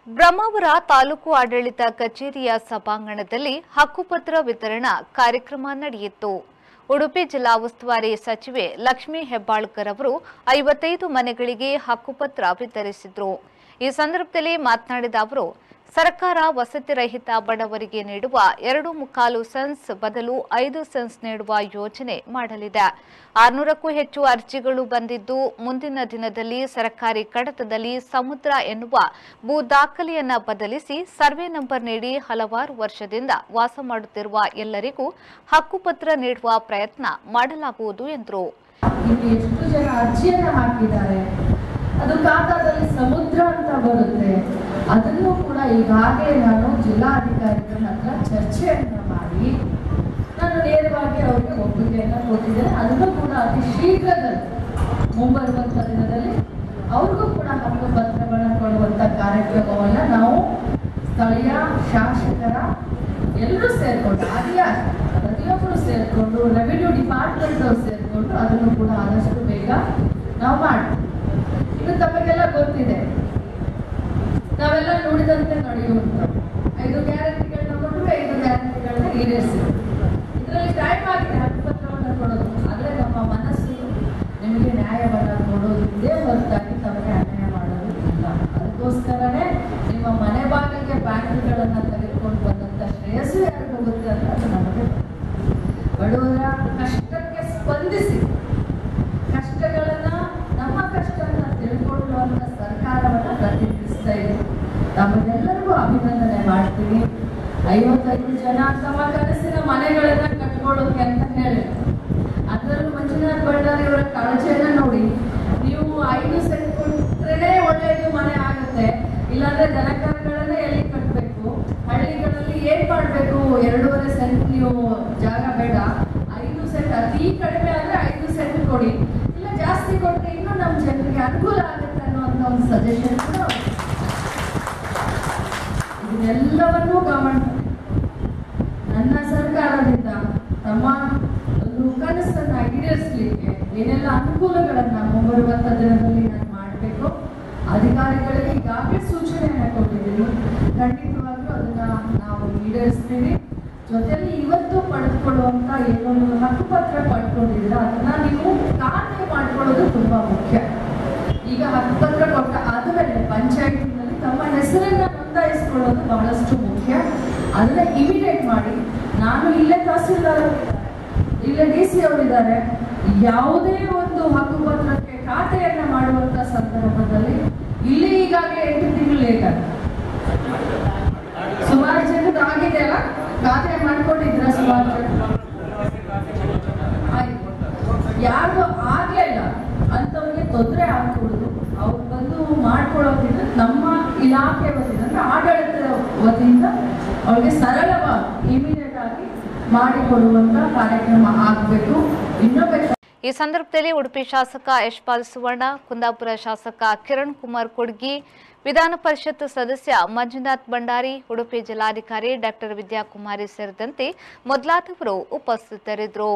ಬ್ರಹ್ಮಾವರ ತಾಲೂಕು ಆಡಳಿತ ಕಚೇರಿಯ ಸಭಾಂಗಣದಲ್ಲಿ ಹಕ್ಕುಪತ್ರ ವಿತರಣಾ ಕಾರ್ಯಕ್ರಮ ನಡೆಯಿತು. ಉಡುಪಿ ಜಿಲ್ಲಾ ಉಸ್ತುವಾರಿ ಸಚಿವೆ ಲಕ್ಷ್ಮೀ ಹೆಬ್ಬಾಳ್ಕರ್ ಅವರು 55 ಮನೆಗಳಿಗೆ ಹಕ್ಕುಪತ್ರ ವಿತರಿಸಿದರು. ಈ ಸಂದರ್ಭದಲ್ಲಿ ಮಾತನಾಡಿದ ಅವರು, ಸರ್ಕಾರ ವಸತಿ ರಹಿತ ಬಡವರಿಗೆ ನೀಡುವ 2.25 ಸೆನ್ಸ್ ಬದಲು 5 ಸೆನ್ಸ್ ನೀಡುವ ಯೋಜನೆ ಮಾಡಲಿದೆ. 600ಕ್ಕೂ ಹೆಚ್ಚು ಅರ್ಜಿಗಳು ಬಂದಿದ್ದು, ಮುಂದಿನ ದಿನದಲ್ಲಿ ಸರ್ಕಾರಿ ಕಡತದಲ್ಲಿ ಸಮುದ್ರ ಎನ್ನುವ ಭೂ ದಾಖಲೆಯನ್ನ ಬದಲಿಸಿ ಸರ್ವೆ ನಂಬರ್ ನೀಡಿ ಹಲವಾರು ವರ್ಷದಿಂದ ವಾಸ ಮಾಡುತ್ತಿರುವ ಎಲ್ಲರಿಗೂ ಹಕ್ಕುಪತ್ರ ನೀಡುವ ಪ್ರಯತ್ನ ಮಾಡಲಾಗುವುದು ಎಂದರು. ಎಷ್ಟು ಜನ ಅರ್ಜಿಯನ್ನು ಹಾಕಿದ್ದಾರೆ, ಅದು ಖಾತಾದಲ್ಲಿ ಸಮುದ್ರ ಅಂತ ಬರುತ್ತೆ. ಅದನ್ನು ಕೂಡ ಈಗಾಗಲೇ ನಾನು ಜಿಲ್ಲಾಧಿಕಾರಿಗಳ ಹತ್ರ ಚರ್ಚೆಯನ್ನು ಮಾಡಿ ನಾನು ನೇರವಾಗಿ ಅವರಿಗೆ ಒಪ್ಪಿಗೆಯನ್ನು ಕೊಟ್ಟಿದ್ದೇನೆ. ಅದನ್ನು ಕೂಡ ಅತಿ ಶೀಘ್ರದಲ್ಲಿ ಮುಂಬರುವಂಥ ದಿನದಲ್ಲಿ ಅವ್ರಿಗೂ ಕೂಡ ಹಕ್ಕುಪತ್ರಗಳನ್ನು ಕೊಡುವಂಥ ಕಾರ್ಯಕ್ರಮವನ್ನು ನಾವು ಸ್ಥಳೀಯ ಶಾಸಕರ ಎಲ್ಲರೂ ಸೇರಿಕೊಂಡು ಪ್ರತಿಯೊಬ್ಬರು ಸೇರಿಕೊಂಡು ರೆವಿನ್ಯೂ ಡಿಪಾರ್ಟ್ಮೆಂಟ್ ಅವರು ಸೇರಿಕೊಂಡು ಅದನ್ನು ಕೂಡ ಆದಷ್ಟು ಬೇಗ ನಾವು ಮಾಡ್ತೀವಿ. ಇದು ತಮಗೆಲ್ಲ ಗೊತ್ತಿದೆ, ನಾವೆಲ್ಲ ನುಡಿದಂತೆ ನಡೆಯುವಂತ 5 ಗ್ಯಾರಂಟಿಗಳನ್ನ ಕೊಟ್ಟರು, 5 ಗ್ಯಾರಂಟಿಗಳನ್ನ ಈಡೇರಿಸಿದ್ರು. ಇದರಲ್ಲಿ ಟೈಮ್ ಆಗಿದೆ ಹಕ್ಕುಪತ್ರವನ್ನು ಕೊಡೋದು, ಆದರೆ ನಮ್ಮ ಮನಸ್ಸು ನಿಮಗೆ ನ್ಯಾಯವನ್ನು ಕೊಡೋದಿದೆ ಹೊರತಾಗಿ ತಮಗೆ ಅನ್ಯಾಯ ಮಾಡೋದು ಇಲ್ಲ. ಅದಕ್ಕೋಸ್ಕರನೇ ನಿಮ್ಮ ಮನೆ ಬಾಗಿಲಿಗೆ ಬ್ಯಾಂಕ್ಗಳನ್ನು ತೆಗೆದುಕೊಂಡು ಬಂದಂಥ ಶ್ರೇಯಸ್ಸು ಯಾರು ಹೋಗುತ್ತೆ ಅಂತ ಅದು ನಮಗೆ ಬಡವರ ಕಷ್ಟಕ್ಕೆ ಸ್ಪಂದಿಸಿ ಕಷ್ಟಗಳನ್ನ ನಮ್ಮ ಕಷ್ಟವನ್ನು ತಿಳ್ಕೊಳ್ಳುವಂಥ ಸರ್ಕಾರವನ್ನು ಪ್ರತಿನಿಧಿಸ್ತಾ ಇದೆ. ನಮಗೆಲ್ಲರಿಗೂ ಅಭಿನಂದನೆ ಮಾಡ್ತೀವಿ. 55 ಜನ ತಮ್ಮ ಕನಸಿನ ಮನೆಗಳನ್ನ ಕಟ್ಕೊಳ್ಳೋಕೆ ಅಂತ ಹೇಳಿ, ಅದರಲ್ಲೂ ಮಂಜುನಾಥ್ ಭಂಡಾರಿ ಅವರ ಕಾಳಜಿಯನ್ನ ನೋಡಿ, ನೀವು 5 ಸೆಂಟ್ ಕೊಟ್ಟರೆ ಒಳ್ಳೆಯದು ಮನೆ ಆಗುತ್ತೆ, ಇಲ್ಲಾಂದ್ರೆ ದನಕರುಗಳನ್ನೇ ಎಲ್ಲಿ ಕಟ್ಟಬೇಕು, ಹಳ್ಳಿಗಳಲ್ಲಿ ಏನ್ ಮಾಡಬೇಕು, 2.5 ಸೆಂಟ್ ನೀವು ಜಾಗ ಬೇಡ, 5 ಸೆಂಟ್ ಅತಿ ಕಡಿಮೆ ಆದ್ರೆ 5 ಸೆಂಟ್ ಕೊಡಿ, ಇಲ್ಲ ಜಾಸ್ತಿ ಕೊಟ್ಟರೆ ಇನ್ನೂ ನಮ್ಮ ಜನರಿಗೆ ಅನುಕೂಲ ಆಗುತ್ತೆ ಅನ್ನುವಂಥ ಒಂದು ಸಜೆಷನ್ ಕೂಡ ಇದೆಲ್ಲವನ್ನೂ ಗಮನ ನನ್ನ ಸರ್ಕಾರದಿಂದ ತಮ್ಮ ಒಂದು ಕನಸನ್ನ ಈಡೇರಿಸಲಿಕ್ಕೆ ಏನೆಲ್ಲ ಅನುಕೂಲಗಳನ್ನ ಮುಂಬರುವಂಥ ದಿನದಲ್ಲಿ ನಾನು ಮಾಡಬೇಕು. ಅಧಿಕಾರಿಗಳಿಗೆ ಈಗಾಗಲೇ ಸೂಚನೆಯನ್ನು ಕೊಟ್ಟಿದ್ದೀನಿ, ಖಂಡಿತವಾಗ್ಲೂ ಅದನ್ನ ನಾವು ಈಡೇರಿಸ್ತೀವಿ. ಜೊತೆಲಿ ಇವತ್ತು ಪಡೆದುಕೊಳ್ಳುವಂತ ಏನೊಂದು ಹಕ್ಕುಪತ್ರ ಪಡ್ಕೊಂಡಿದ್ದೀರಾ ಅದನ್ನ ನೀವು ಖಾತೆ ಮಾಡ್ಕೊಳ್ಳೋದು ತುಂಬಾ ಮುಖ್ಯ. ಈಗ ಹಕ್ಕುಪತ್ರ ಕೊಟ್ಟ ಆದಮೇಲೆ ಪಂಚಾಯತಿನಲ್ಲಿ ತಮ್ಮ ಹೆಸರನ್ನ ನೋಂದಾಯಿಸಿಕೊಳ್ಳೋದು ಬಹಳಷ್ಟು ಮುಖ್ಯ. ಅದನ್ನ ಇಮಿಡಿಯೇಟ್ ಮಾಡಿ. ನಾನು ಇಲ್ಲೇ ತಹಸೀಲ್ದಾರ್, ಇಲ್ಲೇ DC ಅವರಿದ್ದಾರೆ, ಯಾವುದೇ ಒಂದು ಹಕ್ಕುಪತ್ರಕ್ಕೆ ಖಾತೆಯನ್ನ ಮಾಡುವಂತ ಸಂದರ್ಭದಲ್ಲಿ ಇಲ್ಲಿ ಈಗಾಗಲೇ 8 ತಿಂಗಳು ಲೇಟ್ ಆಗಿದೆ. ಸುಮಾರು ಜನರು ಆಗಿದೆ ಅಲ್ಲ, ಖಾತೆ ಮಾಡ್ಕೊಂಡಿದ್ರ ಸುಮಾರು ಜನ ಆಯ್ತು. ಯಾರು ಆಗ್ಲಿಲ್ಲ ಅಂತವ್ರಿಗೆ ತೊಂದರೆ ಆಗ್ಕೊಡುದು, ಅವ್ರು ಬಂದು ಮಾಡ್ಕೊಳ್ಳೋದ್ರಿಂದ ನಮ್ಮ ಇಲಾಖೆ ವತಿಯಿಂದ ಅಂದ್ರೆ ಆಡಳಿತದ ವತಿಯಿಂದ ಅವ್ರಿಗೆ ಸರಳವಾಗಿ ಇಮಿಡಿಯೇಟ್ ಆಗಿ ಮಾಡಿಕೊಡುವಂತ ಕಾರ್ಯಕ್ರಮ ಆಗಬೇಕು. ಇನ್ನೊಬ್ಬ ಈ ಸಂದರ್ಭದಲ್ಲಿ ಉಡುಪಿ ಶಾಸಕ ಯಶ್ಪಾಲ್ ಸುವರ್ಣ, ಕುಂದಾಪುರ ಶಾಸಕ ಕಿರಣ್ ಕುಮಾರ್ ಕೊಡ್ಗಿ, ವಿಧಾನ ಪರಿಷತ್ ಸದಸ್ಯ ಮಂಜುನಾಥ್ ಭಂಡಾರಿ, ಉಡುಪಿ ಜಿಲ್ಲಾಧಿಕಾರಿ ಡಾ ವಿದ್ಯಾಕುಮಾರಿ ಸೇರಿದಂತೆ ಮೊದಲಾದವರು ಉಪಸ್ಥಿತರಿದ್ದರು.